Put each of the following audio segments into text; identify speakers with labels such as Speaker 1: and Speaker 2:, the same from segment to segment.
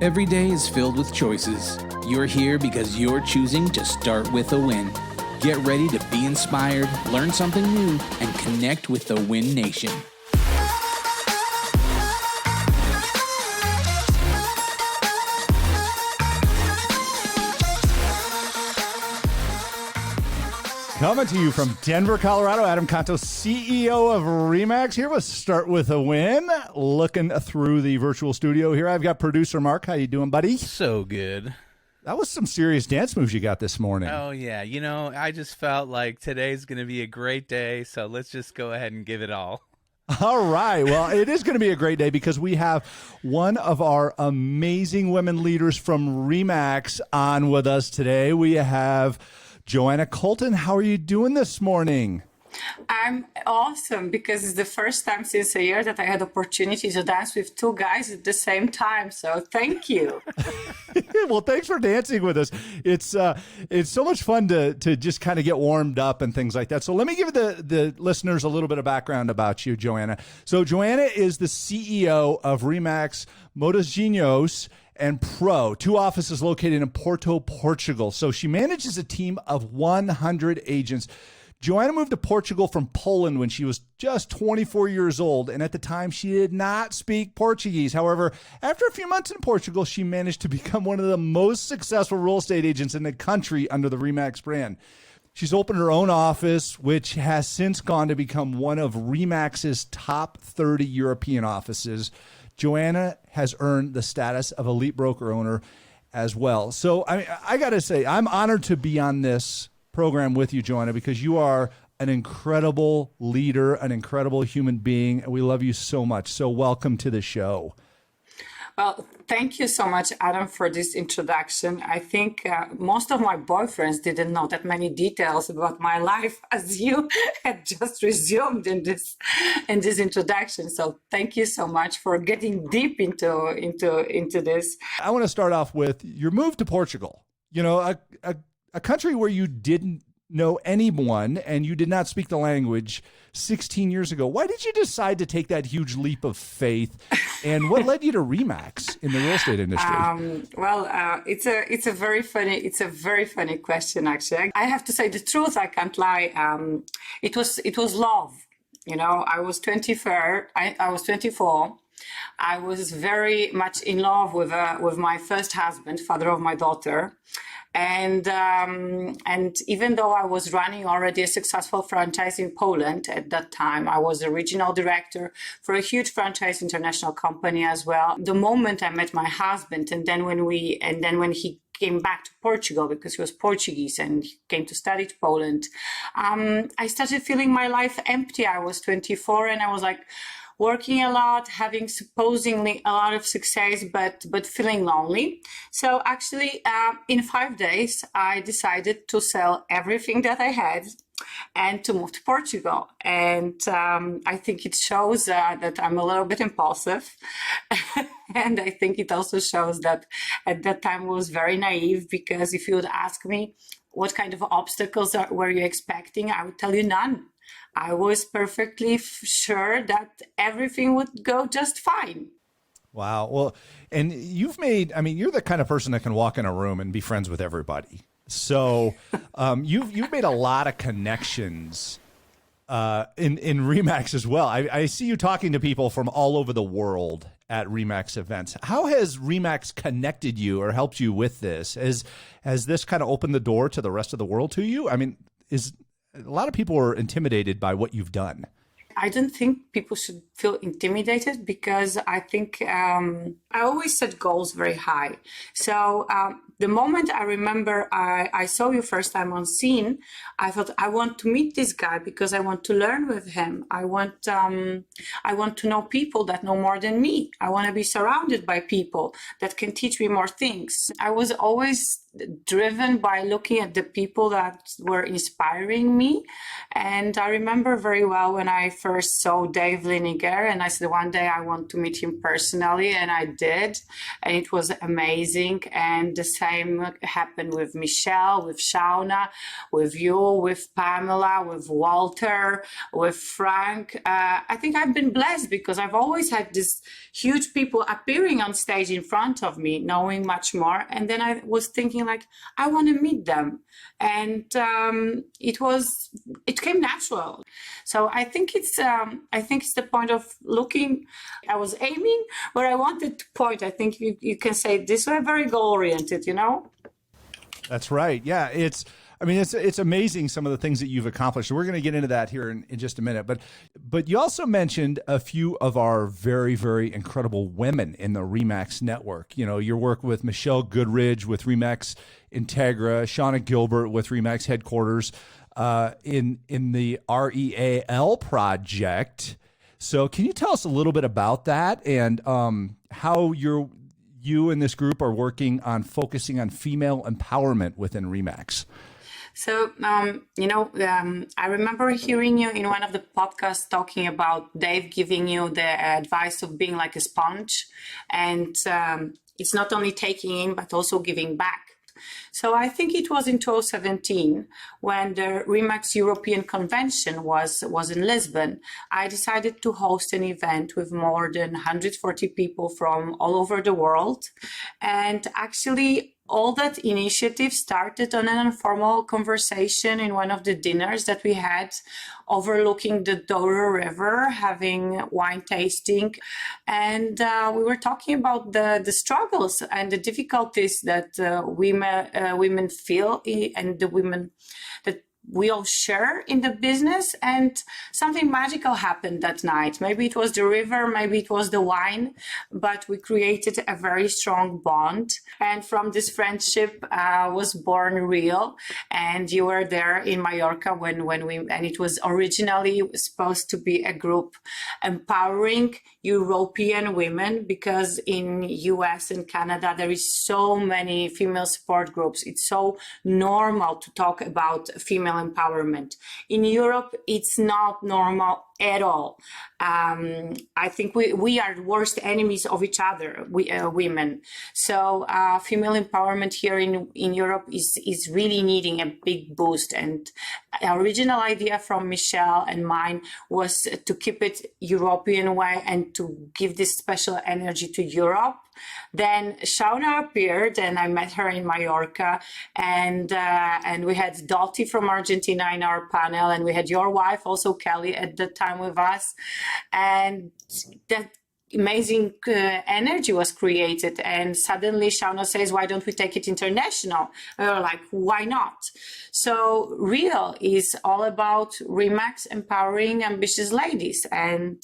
Speaker 1: Every day is filled with choices. You're here because you're choosing to start with a win. Get ready to be inspired, learn something new, and connect with the Win Nation.
Speaker 2: Coming to you from Denver, Colorado, Adam Contos, CEO of ReMax, here with Start With a Win. Looking through the virtual studio here, I've got producer Mark. How you doing, buddy?
Speaker 3: So good.
Speaker 2: That was some serious dance moves you got this morning.
Speaker 3: Oh, yeah. You know, I just felt like today's going to be a great day, so let's just go ahead and give it all.
Speaker 2: All right. Well, it is going to be a great day because we have one of our amazing women leaders from ReMax on with us today. We have Joanna Koltan. How are you doing this morning?
Speaker 4: I'm awesome because it's the first time since a year that I had opportunity to dance with two guys at the same time. So thank you.
Speaker 2: Well, thanks for dancing with us. It's so much fun to just kind of get warmed up and things like that. So let me give the listeners a little bit of background about you, Joanna. So Joanna is the CEO of ReMax Motozinhos and Pro, two offices located in Porto, Portugal. So she manages a team of 100 agents. Joanna moved to Portugal from Poland when she was just 24 years old, and at the time she did not speak Portuguese. However, after a few months in Portugal, she managed to become one of the most successful real estate agents in the country under the ReMax brand. She's opened her own office, which has since gone to become one of ReMax's top 30 European offices. Joanna has earned the status of elite broker owner as well. So I got to say, I'm honored to be on this program with you, Joanna, because you are an incredible leader, an incredible human being, and we love you so much. So welcome to the show.
Speaker 4: Well, thank you so much, Adam, for this introduction. I think most of my boyfriends didn't know that many details about my life as you had just resumed in this introduction. So thank you so much for getting deep into this.
Speaker 2: I want to start off with your move to Portugal. You know, a country where you didn't know anyone and you did not speak the language 16 years ago. Why did you decide to take that huge leap of faith? And what led you to ReMax in the real estate industry?
Speaker 4: It's a very funny question, actually. I have to say the truth, I can't lie. It was love. You know, I was 24. I was very much in love with my first husband, father of my daughter. And even though I was running already a successful franchise in Poland at that time, I was a regional director for a huge franchise international company as well. The moment I met my husband, and then when he came back to Portugal because he was Portuguese and he came to study to Poland, I started feeling my life empty. I was 24 and I was like, working a lot, having supposedly a lot of success, but feeling lonely. So actually, in 5 days, I decided to sell everything that I had and to move to Portugal. And I think it shows that I'm a little bit impulsive. And I think it also shows that at that time I was very naive, because if you would ask me what kind of obstacles were you expecting, I would tell you none. I was perfectly sure that everything would go just fine.
Speaker 2: Wow. Well, and you're the kind of person that can walk in a room and be friends with everybody. So you've made a lot of connections in ReMax as well. I see you talking to people from all over the world at ReMax events. How has ReMax connected you or helped you with this? Has this kind of opened the door to the rest of the world to you? I mean, a lot of people are intimidated by what you've done.
Speaker 4: I don't think people should feel intimidated, because I think I always set goals very high. So the moment I remember I saw you first time on scene, I thought, I want to meet this guy because I want to learn with him. I want to know people that know more than me. I want to be surrounded by people that can teach me more things. I was always driven by looking at the people that were inspiring me. And I remember very well when I first saw Dave Liniger, and I said one day I want to meet him personally, and I did, and it was amazing. And the same happened with Michelle, with Shauna, with you, with Pamela, with Walter, with Frank. I think I've been blessed because I've always had these huge people appearing on stage in front of me, knowing much more. And then I was thinking, like, I want to meet them. And it came natural. So I think it's the point of looking. I was aiming where I wanted to point. I think you can say it this way, very goal oriented, you know?
Speaker 2: That's right. Yeah, it's amazing some of the things that you've accomplished. We're going to get into that here in just a minute. But you also mentioned a few of our very, very incredible women in the ReMax network. You know, your work with Michelle Goodridge with ReMax Integra, Shauna Gilbert with ReMax headquarters in the R.E.A.L project. So can you tell us a little bit about that and how you and this group are working on focusing on female empowerment within ReMax?
Speaker 4: So, I remember hearing you in one of the podcasts talking about Dave giving you the advice of being like a sponge. And it's not only taking in, but also giving back. So I think it was in 2017 when the ReMax European Convention was in Lisbon. I decided to host an event with more than 140 people from all over the world. And actually, all that initiative started on an informal conversation in one of the dinners that we had overlooking the Douro River, having wine tasting. And we were talking about the struggles and the difficulties that women feel and the women that we all share in the business. And something magical happened that night. Maybe it was the river, maybe it was the wine, but we created a very strong bond. And from this friendship was born R.E.A.L. And you were there in Mallorca and it was originally supposed to be a group empowering European women, because in US and Canada there is so many female support groups. It's so normal to talk about female empowerment. In Europe, it's not normal at all. I think we are the worst enemies of each other, women. So female empowerment here in Europe is really needing a big boost. And the original idea from Michelle and mine was to keep it European way and to give this special energy to Europe. Then Shauna appeared, and I met her in Mallorca, and we had Dottie from Argentina in our panel, and we had your wife, also Kelly, at the time with us, and that amazing energy was created. And suddenly Shauna says, why don't we take it international? We were like, why not? So R.E.A.L is all about ReMax empowering ambitious ladies. And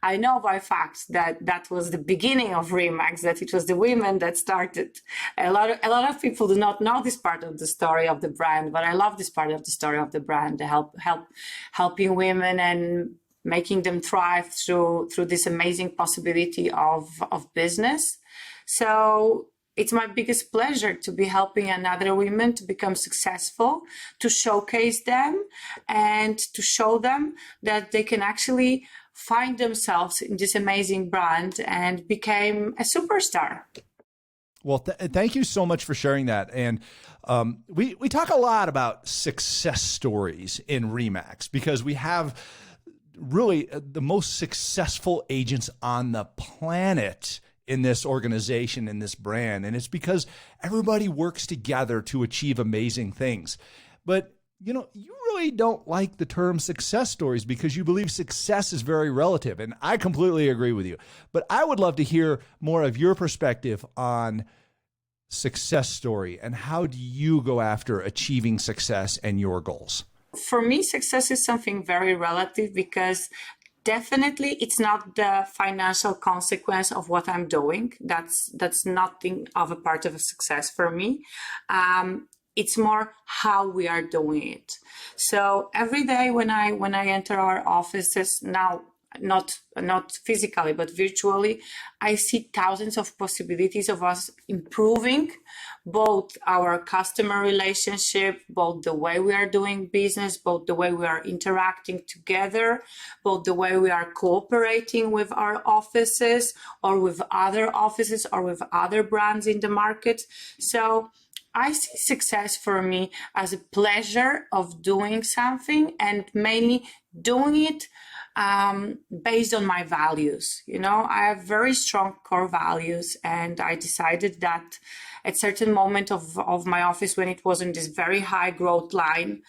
Speaker 4: I know by fact that was the beginning of ReMax, that it was the women that started. A lot of people do not know this part of the story of the brand, but I love this part of the story of the brand, helping women and making them thrive through this amazing possibility of business. So it's my biggest pleasure to be helping another women to become successful, to showcase them and to show them that they can actually find themselves in this amazing brand and become a superstar.
Speaker 2: Well, thank you so much for sharing that. And we talk a lot about success stories in ReMax because we have really the most successful agents on the planet in this organization, in this brand. And it's because everybody works together to achieve amazing things. But, you know, you really don't like the term success stories because you believe success is very relative. And I completely agree with you. But I would love to hear more of your perspective on success story and how do you go after achieving success and your goals?
Speaker 4: For me, success is something very relative because definitely it's not the financial consequence of what I'm doing. That's nothing of a part of a success for me. It's more how we are doing it. So every day when I enter our offices now, not physically, but virtually, I see thousands of possibilities of us improving both our customer relationship, both the way we are doing business, both the way we are interacting together, both the way we are cooperating with our offices or with other offices or with other brands in the market. So I see success for me as a pleasure of doing something, and mainly doing it based on my values. I have very strong core values, and I decided that at certain moment of my office, when it was in this very high growth line,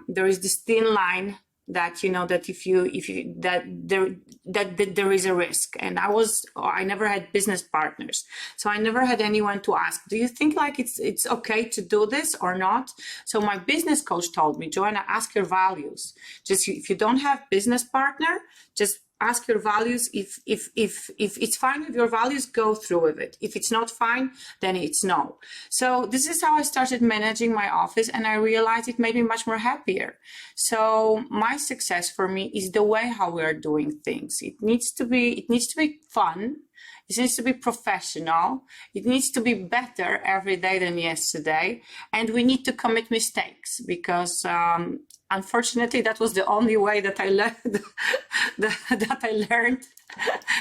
Speaker 4: there is this thin line that that if you that there is a risk. And I never had business partners, so I never had anyone to ask, do you think like it's okay to do this or not? So my business coach told me, Joanna, ask your values. Just if you don't have business partner, just ask your values. If it's fine with your values, go through with it. If it's not fine, then it's no. So this is how I started managing my office, and I realized it made me much more happier. So my success for me is the way how we are doing things. It needs to be fun. It needs to be professional. It needs to be better every day than yesterday. And we need to commit mistakes, because unfortunately, that was the only way that I learned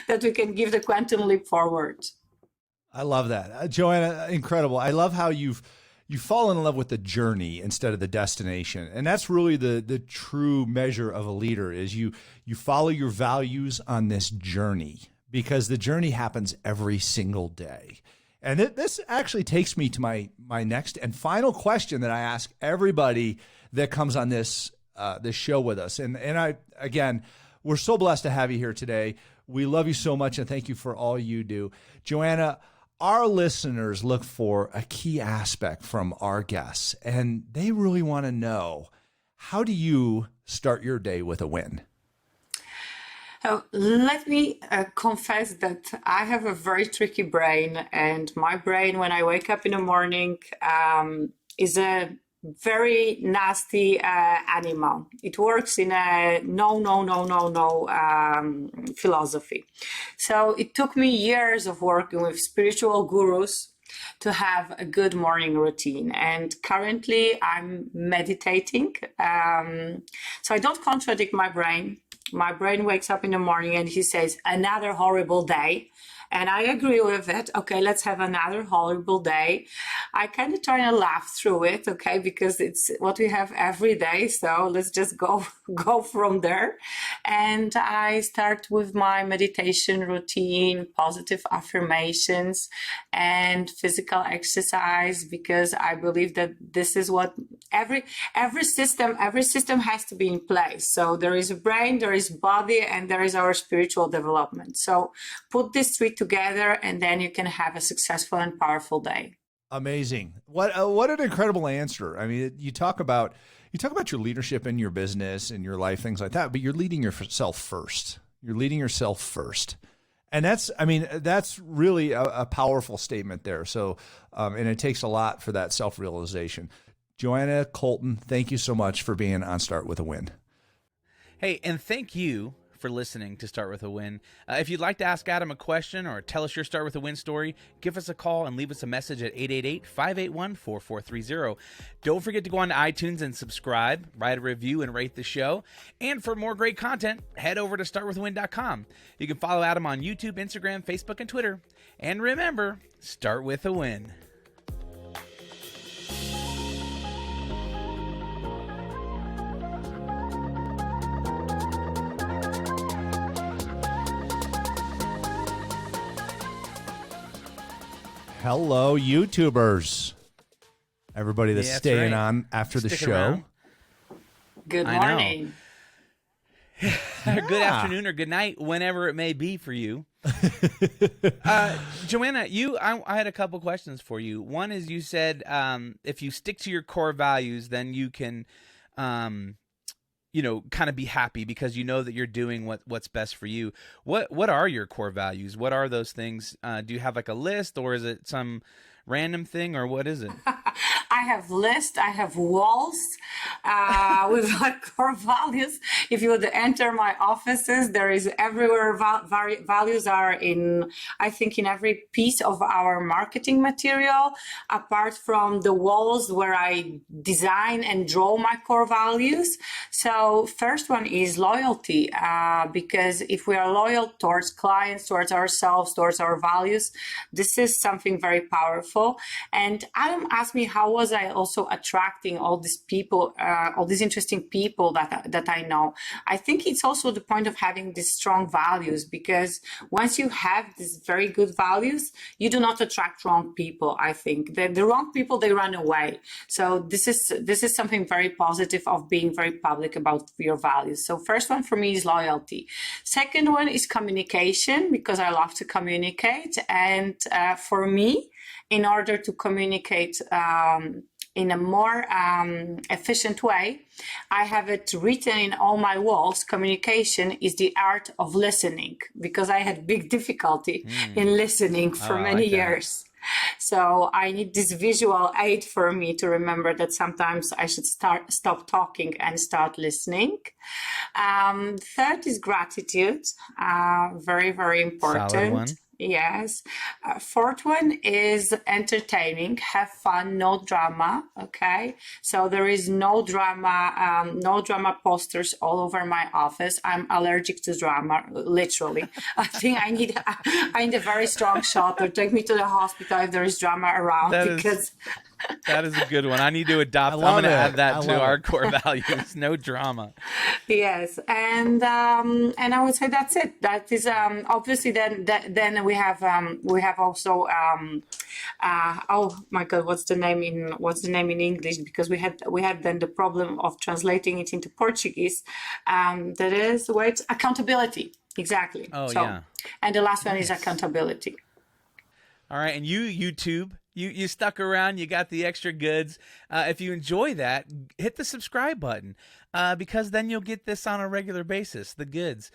Speaker 4: that we can give the quantum leap forward.
Speaker 2: I love that. Joanna, incredible. I love how you fall in love with the journey instead of the destination. And that's really the true measure of a leader, is you follow your values on this journey, because the journey happens every single day. And this actually takes me to my next and final question that I ask everybody that comes on this show with us. And again, we're so blessed to have you here today. We love you so much, and thank you for all you do. Joanna, our listeners look for a key aspect from our guests, and they really want to know, how do you start your day with a win?
Speaker 4: Let me confess that I have a very tricky brain, and my brain, when I wake up in the morning, is a very nasty animal. It works in a no philosophy. So it took me years of working with spiritual gurus to have a good morning routine. And currently I'm meditating. So I don't contradict my brain. My brain wakes up in the morning and he says, another horrible day. And I agree with it. Okay, let's have another horrible day. I kind of try to laugh through it, okay, because it's what we have every day. So let's just go from there. And I start with my meditation routine, positive affirmations, and physical exercise, because I believe that this is what every system has to be in place. So there is a brain, there is body, and there is our spiritual development. So put these three together, and then you can have a successful and powerful day.
Speaker 2: Amazing. What an incredible answer. I mean, you talk about your leadership in your business and your life, things like that, but you're leading yourself first. You're leading yourself first. And that's really a powerful statement there. So, and it takes a lot for that self-realization. Joanna Koltan, thank you so much for being on Start With a Win.
Speaker 3: Hey, and thank you for listening to Start With a Win. If you'd like to ask Adam a question or tell us your Start With a Win story, give us a call and leave us a message at 888-581-4430. Don't forget to go on to iTunes and subscribe, write a review, and rate the show. And for more great content, head over to startwithawin.com. You can follow Adam on YouTube, Instagram, Facebook, and Twitter. And remember, start with a win.
Speaker 2: Hello, YouTubers. Everybody that's staying on after the show.
Speaker 3: Around.
Speaker 4: Good morning.
Speaker 3: Good afternoon or good night, whenever it may be for you. Joanna, I had a couple questions for you. One is, you said if you stick to your core values, then you can kind of be happy because you know that you're doing what's best for you. What are your core values? What are those things? Do you have like a list, or is it some random thing, or what is it?
Speaker 4: I have lists, I have walls with my core values. If you would enter my offices, there is everywhere values are in, I think, in every piece of our marketing material, apart from the walls where I design and draw my core values. So first one is loyalty, because if we are loyal towards clients, towards ourselves, towards our values, this is something very powerful. And Adam asked me, how was I also attracting all these people, all these interesting people that I know? I think it's also the point of having these strong values, because once you have these very good values, you do not attract wrong people. I think the wrong people, they run away. So this is something very positive of being very public about your values. So first one for me is loyalty. Second one is communication, because I love to communicate. And for me, in order to communicate in a more efficient way, I have it written in all my walls. Communication is the art of listening, because I had big difficulty in listening for many years. So I need this visual aid for me to remember that sometimes I should stop talking and start listening. Third is gratitude. Very, very important.
Speaker 3: Solid one.
Speaker 4: Yes. Fourth one is entertaining. Have fun, no drama. Okay. So there is no drama posters all over my office. I'm allergic to drama, literally. I think I need a very strong shot, or take me to the hospital if there is drama around, because
Speaker 3: that is a good one. I need to adopt. I'm going to add that to our core values. No drama.
Speaker 4: Yes, and I would say that's it. That is obviously then we have also oh my God, what's the name in English? Because we had then the problem of translating it into Portuguese. That is accountability. Exactly.
Speaker 3: Oh, yeah.
Speaker 4: And the last one is accountability.
Speaker 3: All right, and YouTube. You stuck around, you got the extra goods. If you enjoy that, hit the subscribe button, because then you'll get this on a regular basis, the goods.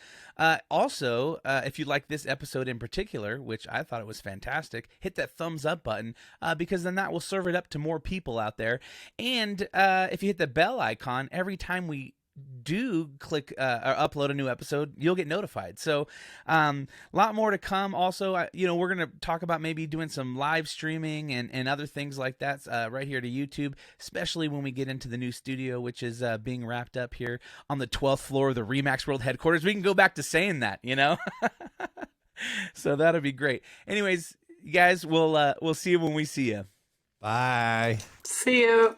Speaker 3: Also, if you like this episode in particular, which I thought it was fantastic, hit that thumbs up button, because then that will serve it up to more people out there. And if you hit the bell icon, every time we do click or upload a new episode, you'll get notified. So a lot more to come. Also, we're going to talk about maybe doing some live streaming and other things like that right here to YouTube, especially when we get into the new studio, which is being wrapped up here on the 12th floor of the ReMax World headquarters. We can go back to saying that, so that'll be great. Anyways, you guys, we'll see you when we see you.
Speaker 2: Bye.
Speaker 4: See you.